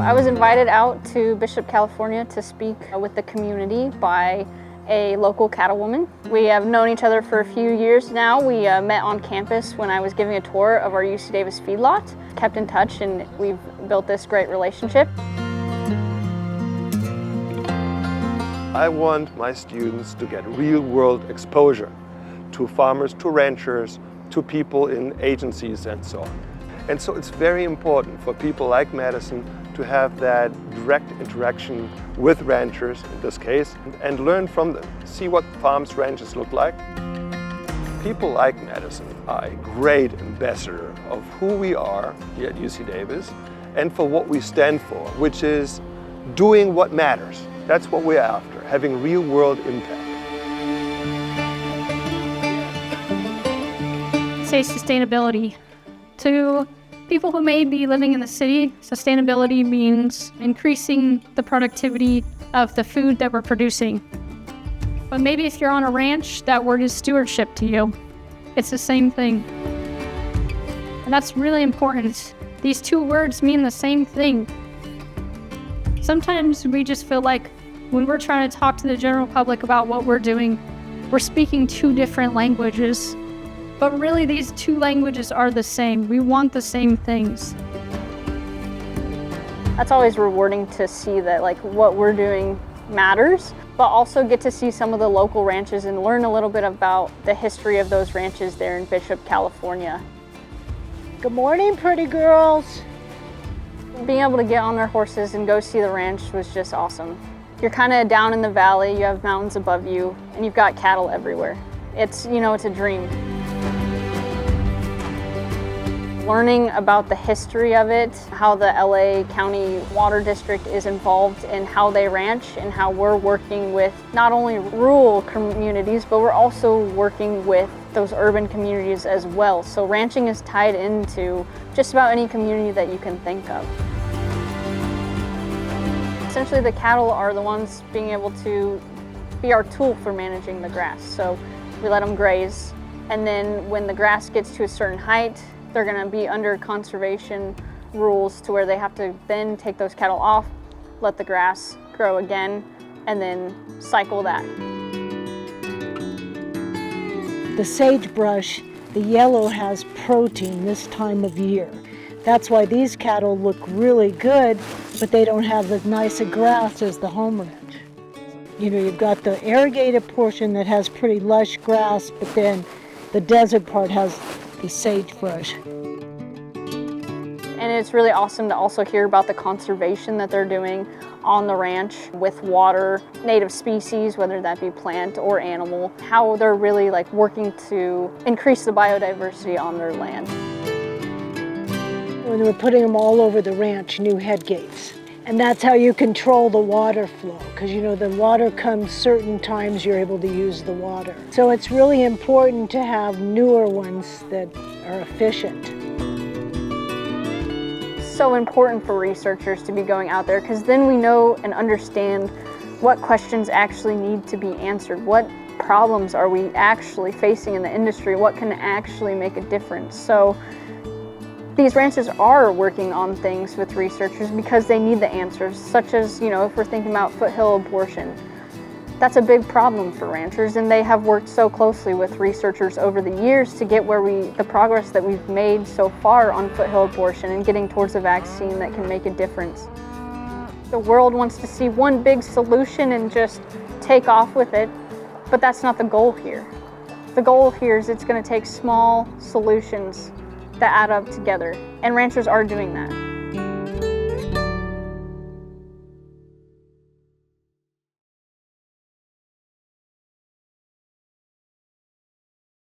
I was invited out to Bishop, California to speak with the community by a local cattlewoman. We have known each other for a few years now. We met on campus when I was giving a tour of our UC Davis feedlot, kept in touch, and we've built this great relationship. I want my students to get real-world exposure to farmers, to ranchers, to people in agencies and so on. And so it's very important for people like Madison to have that direct interaction with ranchers, in this case, and learn from them, see what farms, ranches look like. People like Madison are a great ambassador of who we are here at UC Davis and for what we stand for, which is doing what matters. That's what we're after, having real-world impact. Say sustainability. To people who may be living in the city, sustainability means increasing the productivity of the food that we're producing. But maybe if you're on a ranch, that word is stewardship to you. It's the same thing. And that's really important. These two words mean the same thing. Sometimes we just feel like when we're trying to talk to the general public about what we're doing, we're speaking two different languages. But really, these two languages are the same. We want the same things. That's always rewarding to see that what we're doing matters, but also get to see some of the local ranches and learn a little bit about the history of those ranches there in Bishop, California. Good morning, pretty girls. Being able to get on their horses and go see the ranch was just awesome. You're kind of down in the valley, you have mountains above you, and you've got cattle everywhere. It's a dream. Learning about the history of it, how the LA County Water District is involved in how they ranch and how we're working with not only rural communities, but we're also working with those urban communities as well. So ranching is tied into just about any community that you can think of. Essentially, the cattle are the ones being able to be our tool for managing the grass. So we let them graze, and then when the grass gets to a certain height, they're going to be under conservation rules to where they have to then take those cattle off, let the grass grow again, and then cycle that. The sagebrush, the yellow, has protein this time of year. That's why these cattle look really good, but they don't have as nice a grass as the home ranch. You've got the irrigated portion that has pretty lush grass, but then the desert part has the sagebrush. And it's really awesome to also hear about the conservation that they're doing on the ranch with water, native species, whether that be plant or animal, how they're really working to increase the biodiversity on their land. When we're putting them all over the ranch, new head gates. And that's how you control the water flow, because the water comes certain times you're able to use the water. So it's really important to have newer ones that are efficient. So important for researchers to be going out there, because then we know and understand what questions actually need to be answered. What problems are we actually facing in the industry? What can actually make a difference? So these ranches are working on things with researchers because they need the answers, such as, if we're thinking about foothill abortion. That's a big problem for ranchers, and they have worked so closely with researchers over the years to get the progress that we've made so far on foothill abortion and getting towards a vaccine that can make a difference. The world wants to see one big solution and just take off with it, but that's not the goal here. The goal here is it's going to take small solutions that add up together, and ranchers are doing that.